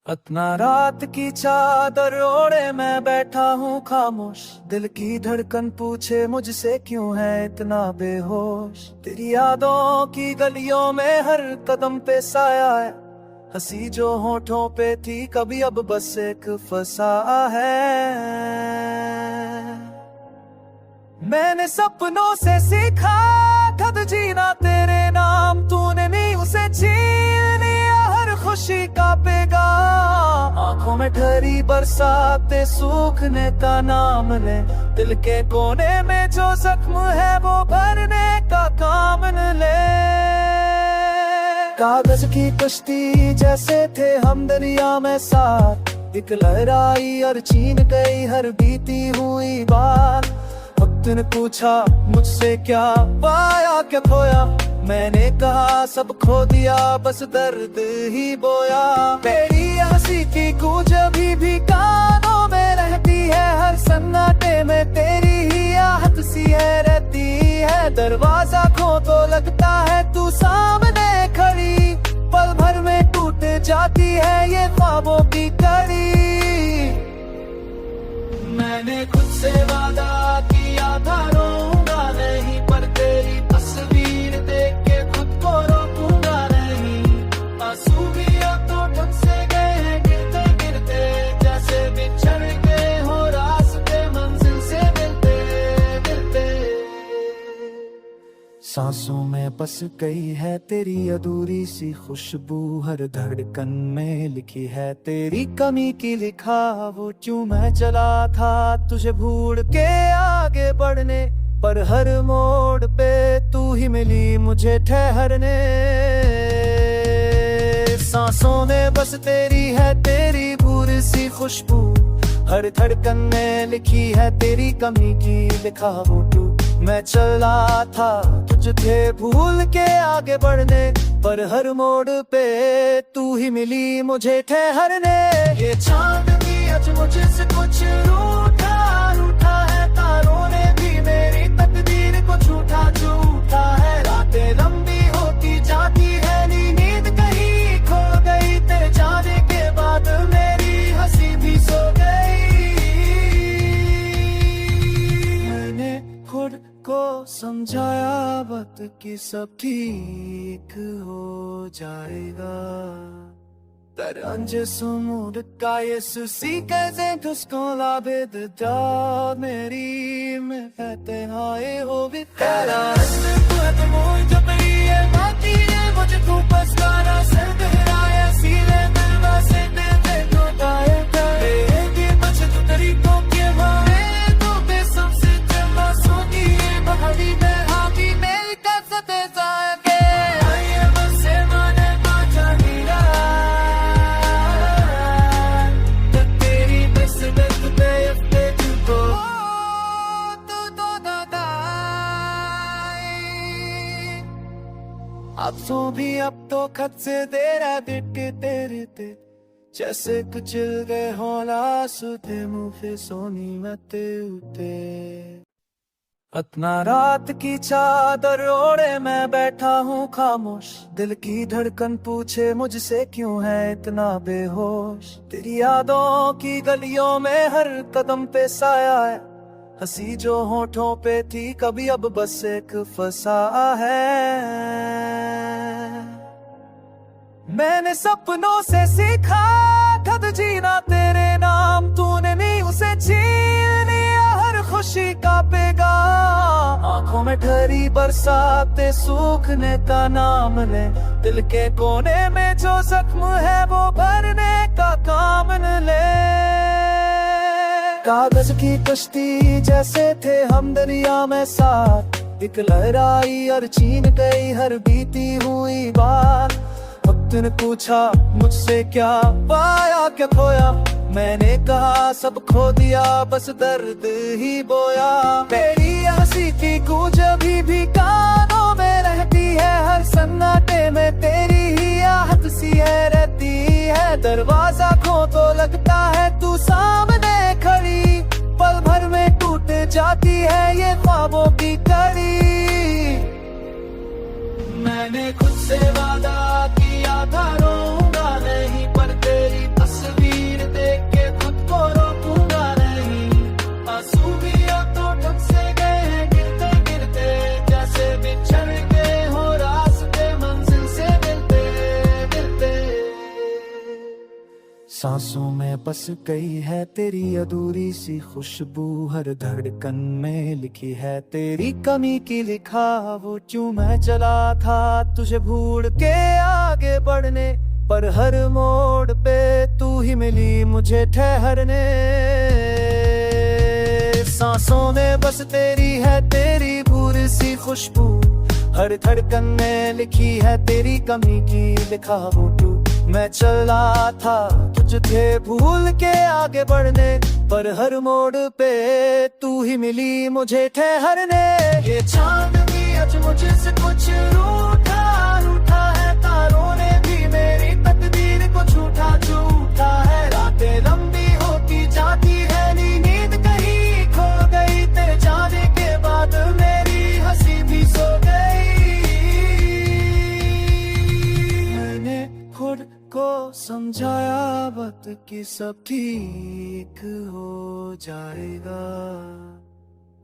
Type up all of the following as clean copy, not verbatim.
अपना रात की चादर ओढ़े मैं बैठा हूँ खामोश। दिल की धड़कन पूछे मुझसे क्यों है इतना बेहोश। तेरी यादों की गलियों में हर कदम पे साया है। हंसी जो होठों पे थी कभी अब बस एक फसा है। मैंने सपनों से सीखा था जीना तेरे नाम, तूने नहीं उसे छीन लिया हर खुशी का पैगाम। आंखों में ठहरी बरसाते सूखने का नाम ले, दिल के कोने में जो जख्म है वो भरने का काम ले। कागज की कश्ती जैसे थे हम दरिया में साथ, एक लहराई और छीन गई हर बीती हुई बात। वक्त ने पूछा मुझसे क्या पाया क्या खोया, मैंने कहा सब खो दिया बस दर्द ही बोया। तेरी हंसी की गूंज अभी भी कानों में रहती है, हर सन्नाटे में तेरी ही आहट सी है रहती है। दरवाजा खो तो लगता है तू सामने खड़ी, पल भर में टूट जाती है ये ख्वाबों की कड़ी। मैंने खुद से वादा किया था रोऊंगा नहीं, पर तेरी तस्वीर देख के खुद को रोकूंगा नहीं। आंसू भी अब तो ढंग से गए हैं गिरते गिरते, जैसे बिछड़ गए हो रास्ते मंजिल से मिलते मिलते। सांसों में बस गई है तेरी अधूरी सी खुशबू, हर धड़कन में लिखी है तेरी कमी की लिखा। वो क्यों मैं चला था तुझे भूल के आगे बढ़ने, पर हर मोड़ पे तू ही मिली मुझे ठहरने। सांसों में बस तेरी है तेरी भूरी सी खुशबू, हर धड़कन में लिखी है तेरी कमी की लिखा। वो तू मैं चला था तुझे भूल के आगे बढ़ने, पर हर मोड़ पे तू ही मिली मुझे ठहरने। ये चांद भी आज मुझे से कुछ रूठा रूठा है, तारों ने भी मेरी तकदीर को झूठा झूठा है। रातें लंबी होती जाती है नींद कहीं खो गई, तेरे जाने के बाद मेरी हंसी भी सो गई। मैंने खुद को समझाया वक्त की सब ठीक हो जाएगा। Anche sono dettagli su sì che sento con la verità meri me fate hai ho vitera tu muito bem e mati e voce tu pascara sempre hai sile ma sempre dentro dai e di bacio tu teri con che va e tu penso se te ma sogni e bahari me happy me cazzo te sai che hai ma se mane ma janira अब तो भी अब तो खत से तेरा दिट के तेरे ते जैसे कुचल गए होला सुते मुँह पे सोनी मते उते। अपना रात की चादर ओढ़े मैं बैठा हूँ खामोश। दिल की धड़कन पूछे मुझसे क्यों है इतना बेहोश। तेरी यादों की गलियों में हर कदम पे साया है, हंसी जो होठों पे थी कभी अब बस एक फसा है। मैंने सपनों से सीखा था जीना तेरे नाम, तूने नहीं उसे छीन लिया हर खुशी का पैगाम। आंखों में ठहरी बरसाते सूखने का नाम ले, दिल के कोने में जो जख्म है वो भरने का काम ले। कागज की कश्ती जैसे थे हम दरिया में साथ, एक लहराई और छीन गई हर बीती हुई बात। वक्त ने पूछा मुझसे क्या पाया क्या खोया, मैंने कहा सब खो दिया बस दर्द ही बोया। तेरी हंसी की गूंज अभी भी कानों में रहती है, हर सन्नाटे में तेरी ही आहट सी है रहती है। दरवाजा खो तो लगता है तू सामने खड़ी, पल भर में टूट जाती है ये ख्वाबों की कड़ी। मैंने खुद से वादा किया था रोऊंगा नहीं, पर तेरी सांसों में बस गई है तेरी अधूरी सी खुशबू, हर धड़कन में लिखी है तेरी कमी की लिखा। वो क्यों मैं चला था तुझे भूल के आगे बढ़ने, पर हर मोड़ पे तू ही मिली मुझे ठहरने। सांसों में बस तेरी है तेरी भूरी सी खुशबू, हर धड़कन में लिखी है तेरी कमी की लिखा। वो तू मैं चला था तुझे भूल के आगे बढ़ने, पर हर मोड़ पे तू ही मिली मुझे ठहरने। ये चांद भी आज मुझसे कुछ रूठा रूठा है, तारों ने भी मेरी तकदीर को झूठा झूठा है। रातें लंबी होती जाती है, नींद कहीं खो गई तेरे जाने के बाद, मेरी हंसी भी सो गई। मैंने खुद को समझाया वक्त कि सब ठीक हो जाएगा।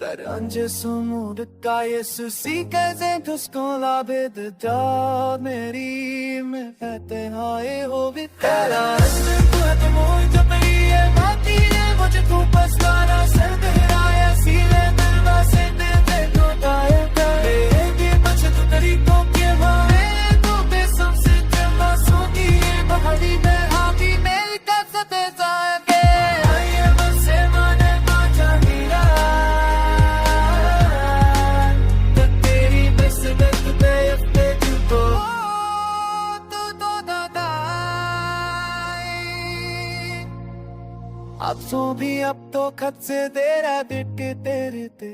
Teranje sumur kayes si kaze tusko labid da meri me fete haye ho bit tera rasme kuat moy jo meri hai baati hai mujhe tu bas gaana sar dehraaya sile mein wase de ko gaye mere ye mujhe tu tariko ke haye tu besam se jama soti hai bahari mein aati meri ka sate jaage aye base mane macha gira अब तो भी अब तो खत से तेरा दिट तेरे ते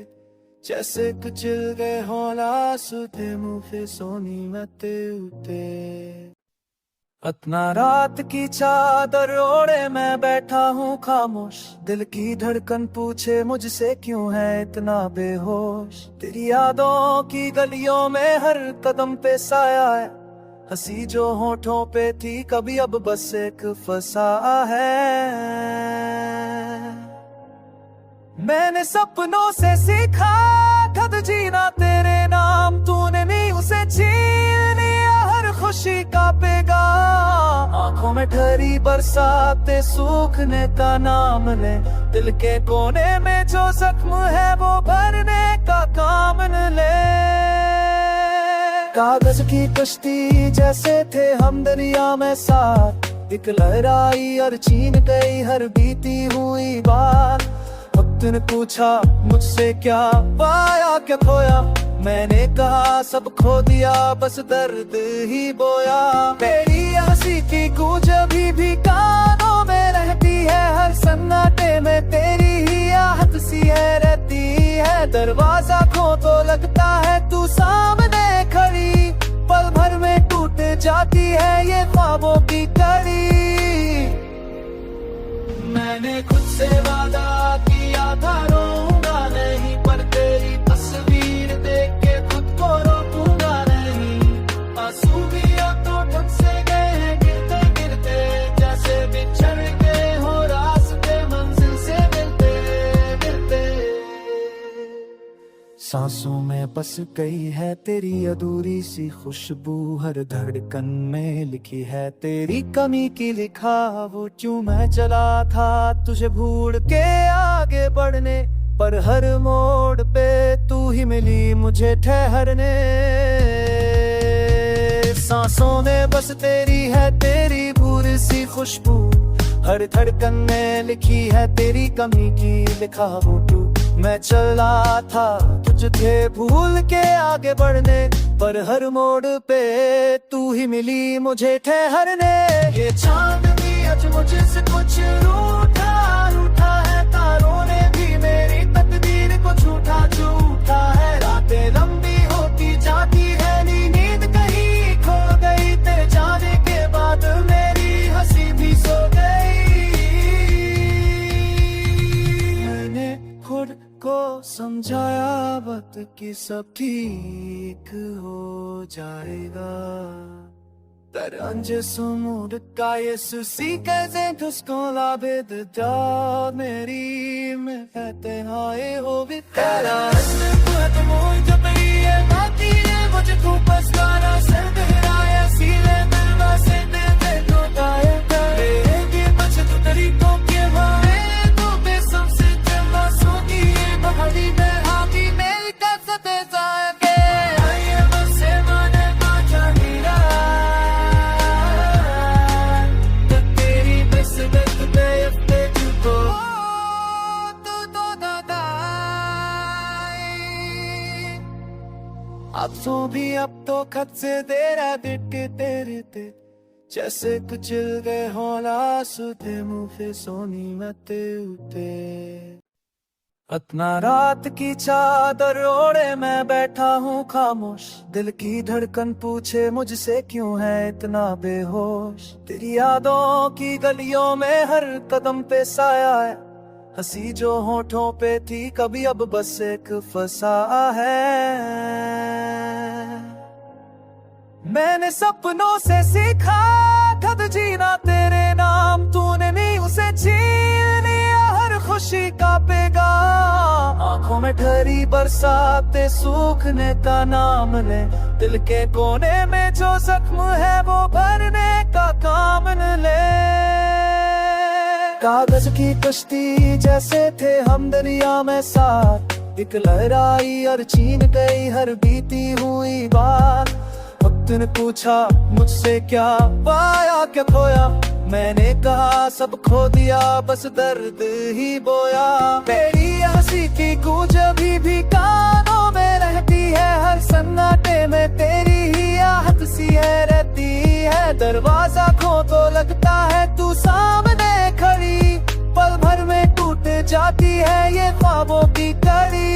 जैसे कुचल गए होला सुते मुँह पे सोनी मते उते। इतना रात की चादर ओढ़े मैं बैठा हूँ खामोश, दिल की धड़कन पूछे मुझसे क्यों है इतना बेहोश। तेरी यादों की गलियों में हर कदम पे साया है, हंसी जो होठों पे थी कभी अब बस एक फसा है। मैंने सपनों से सीखा खुद जीना तेरे नाम, तूने नहीं उसे छीन लिया हर खुशी का पैगाम। आंखों में ठहरी बरसाते सूखने का नाम ले, दिल के कोने में जो जख्म है वो भरने का काम ले। कागज की कश्ती जैसे थे हम दरिया में साथ, एक लहराई और छीन गई हर बीती हुई बात। अब तूने पूछा मुझसे क्या पाया क्या खोया, मैंने कहा सब खो दिया बस दर्द ही बोया। मेरी हंसी की गूंज अभी भी कानों में रहती है, हर सन्नाटे में तेरी ही आहट सी है रहती है। दरवाजा खो तो लगता है तू सामने खड़ी, पल भर में टूट जाती है ये ख्वाबों की कड़ी। मैंने खुद से वादा किया था रोऊंगा नहीं, पर तेरी तस्वीर देख के खुद को रोकूंगा नहीं। आंसू भी अब तो ढक से गए हैं गिरते गिरते, जैसे बिछड़ गए हो रास्ते मंजिल से मिलते मिलते। सांसों में बस गई है तेरी अधूरी सी खुशबू, हर धड़कन में लिखी है तेरी कमी की लिखा। वो क्यों मैं चला था तुझे भूल के आगे बढ़ने, पर हर मोड़ पे तू ही मिली मुझे ठहरने। सांसों में बस तेरी है तेरी भूरी सी खुशबू, हर धड़कन में लिखी है तेरी कमी की लिखा। वो तू मैं चला था तुझे भूल के आगे बढ़ने, पर हर मोड़ पे तू ही मिली मुझे ठहरने। ये चांद भी आज मुझसे कुछ रूठा रूठा है, तारों ने भी मेरी तकदीर को झूठा झूठा है। रातें लंबी होती जाती है, नींद कहीं खो गई तेरे जाने के बाद, मेरी हंसी भी सो गई। मैंने खुद को समझाया वक्त कि सब ठीक हो जाएगा। Teranje sumur kayes si kaze tusko labid da meri me fete haye ho bit tera rasme kuat moy jo meri hai baati hai mujhe tu bas gaana sar dehraaya sile mein wase de ko gaye mere ye अब तो खत से दे रहा दिट के तेरे ते जैसे कुचल गए होला सुते मुँह पे सोनी मते उते अतना रात की चादर ओढ़े मैं बैठा हूँ खामोश दिल की धड़कन पूछे मुझसे क्यों है इतना बेहोश तेरी यादों की गलियों में हर कदम पे साया है हंसी जो होठों पे थी कभी अब बस एक फसा है मैंने सपनों से सीखा था जीना तेरे नाम तूने नहीं उसे छीन लिया हर खुशी का पैगाम आंखों में ठहरी बरसाते सूखने का नाम ले दिल के कोने में जो जख्म है वो भरने का काम ले कागज की कश्ती जैसे थे हम दरिया में साथ एक लहराई और छीन गई हर बीती हुई बात वक्त ने पूछा मुझसे क्या पाया क्या खोया मैंने कहा सब खो दिया बस दर्द ही बोया तेरी हंसी की गूंज अभी भी कानों में रहती है हर सन्नाटे में तेरी ही आहट सी है रहती है दरवाजा खो तो लगता है तू सामने खड़ी पल भर में टूट जाती है ये ख्वाबों की कड़ी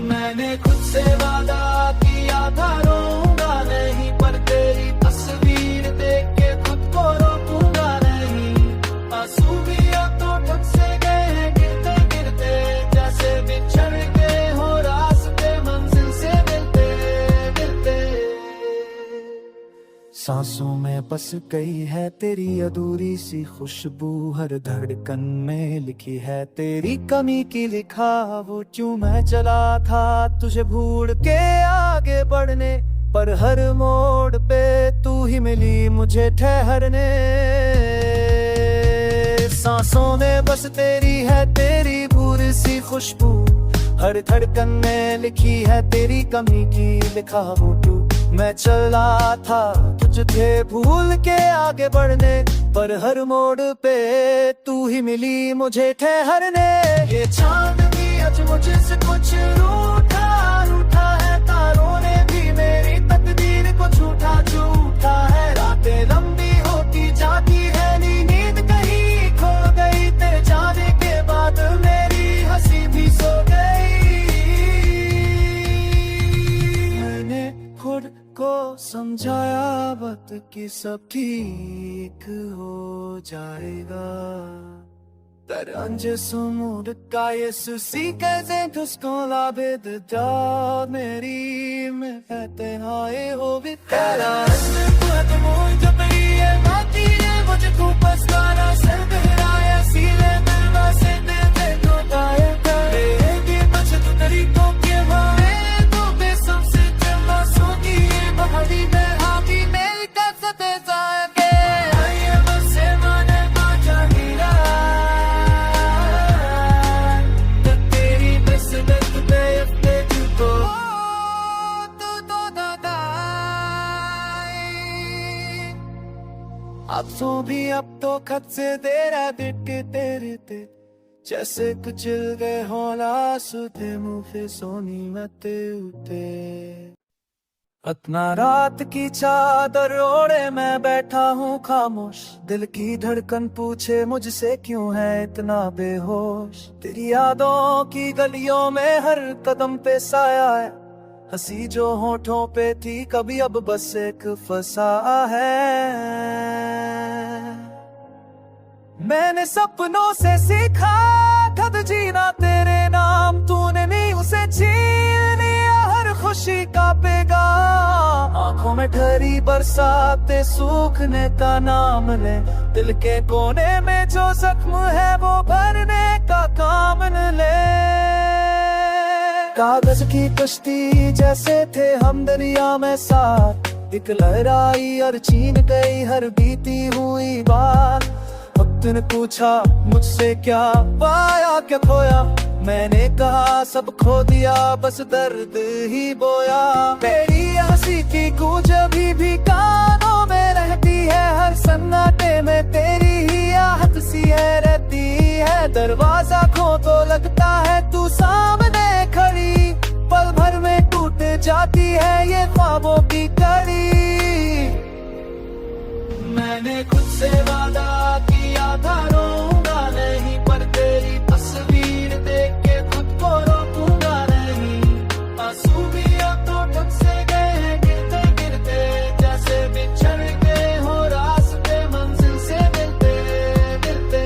मैंने खुद से वादा किया था रोऊंगा नहीं पर तेरी तस्वीर देख के खुद को रोकूंगा नहीं आंसू भी अब तो ठग से गए हैं गिरते गिरते जैसे बिछड़ गए हो रास्ते मंजिल से मिलते मिलते सांसों में बस गई है तेरी अधूरी सी खुशबू हर धड़कन में लिखी है तेरी कमी की लिखा वो क्यों मैं चला था तुझे भूल के आगे बढ़ने पर हर मोड़ पे तू ही मिली मुझे ठहरने सांसों में बस तेरी है तेरी भूल सी खुशबू हर धड़कन में लिखी है तेरी कमी की लिखा वो तू मैं चला था तुझे भूल के आगे बढ़ने पर हर मोड़ पे तू ही मिली मुझे ठहरने ये चांद भी आज मुझसे कुछ रूठा रूठा है तारों ने भी मेरी तकदीर को झूठा झूठा है रातें लंबी होती जाती है नींद कहीं खो गई तेरे जाने के बाद मेरी हंसी भी सो गई मैंने खुद को समझाया बात कि सब ठीक हो जाएगा Teranje sumur kayes si kaze tuskola bid da meri me fete haye ho bitera Put moy jabri hai mati hai mujhe ko pasana sar behraya sile dilwa se de ko gaye kare bach tu tarikon ke mare to besam se chama soti hai bahari mein habi meri kasate zaake aye bas mane baja hira अब तो भी अब तो खत से दे रहा दिट के तेरे ते जैसे कुचल गए होला सुते मुँह पे सोनी मते उते अतना रात की चादर ओढ़े मैं बैठा हूँ खामोश दिल की धड़कन पूछे मुझसे क्यों है इतना बेहोश तेरी यादों की गलियों में हर कदम पे साया है हंसी जो होठों पे थी कभी अब बस एक फसा है मैंने सपनों से सीखा था जीना तेरे नाम तूने नहीं उसे छीन लिया हर खुशी का पैगाम आंखों में ठहरी बरसाते सूखने का नाम ले दिल के कोने में जो जख्म है वो भरने का काम ले कागज की कश्ती जैसे थे हम दरिया में साथ एक लहराई और छीन गई हर बीती हुई बात वक्त ने पूछा मुझसे क्या पाया क्या खोया मैंने कहा सब खो दिया बस दर्द ही बोया तेरी हंसी की गूंज अभी भी कानों में रहती है हर सन्नाटे में तेरी ही आहट सी है रहती है दरवाजा खो तो लगता है तू सामने खड़ी पल भर में टूट जाती है ये ख्वाबों की कड़ी। मैंने खुद से वादा किया था रोऊंगा नहीं, पर तेरी तस्वीर देख के खुद को रोकूंगा नहीं। आंसू भी अब तो ठग से गए हैं गिरते गिरते, जैसे बिछड़ गए हो रास्ते मंजिल से मिलते मिलते।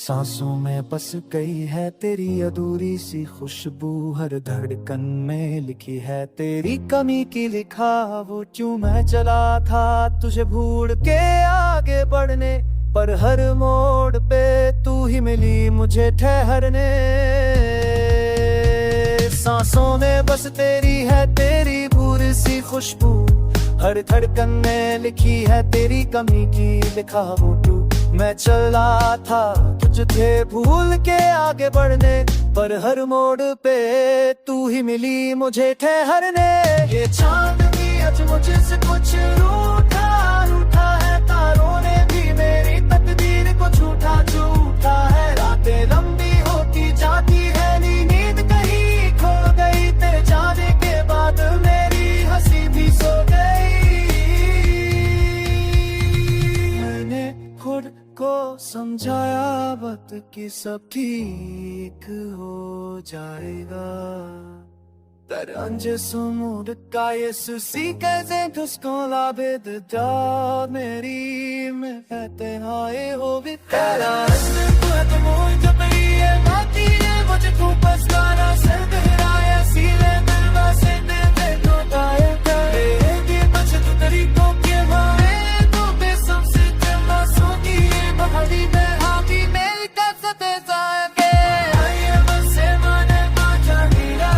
सांसों में बस गई है तेरी अधूरी सी खुशबू, हर धड़कन में लिखी है तेरी कमी की लिखावट। क्यों मैं चला था तुझे भूल के आगे बढ़ने, पर हर मोड़ पे तू ही मिली मुझे ठहरने। सांसों में बस तेरी है तेरी बुरी सी खुशबू, हर धड़कन में लिखी है तेरी कमी की लिखावट। मैं चला था तुझे भूल के आगे बढ़ने, पर हर मोड़ पे तू ही मिली मुझे ठहरने। ये चांदनी आज मुझसे कुछ रूठा रूठा है, तारों ने भी मेरी तकदीर को झूठा झूठा है। रातें लंबी होती जाती है, नींद कहीं खो गई, तेरे जाने के बाद मेरी हंसी भी सो गई। मैंने खुद को समझाया वक्त की सब ठीक हो जाएगा, तरंज sumur kayısı sikeze tuskola bedda meri me tenhaye ho bitera tu hai to mujhe priye baati hai mujhe tu bas gana sar gehraaya sile dilwa se de lutaye mere diye bas tu tariko ke mare tu besam se chama sogi bahari mein habi meri kasate jaage aye base mane macha hira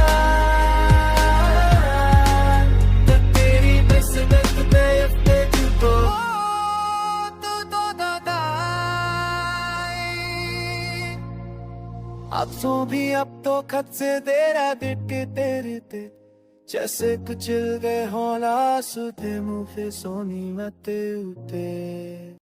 अब तो भी अब तो खत से तेरा दिट तेरे ते जैसे कुचल गए होला सुते मुँह पे सोनी मते उते।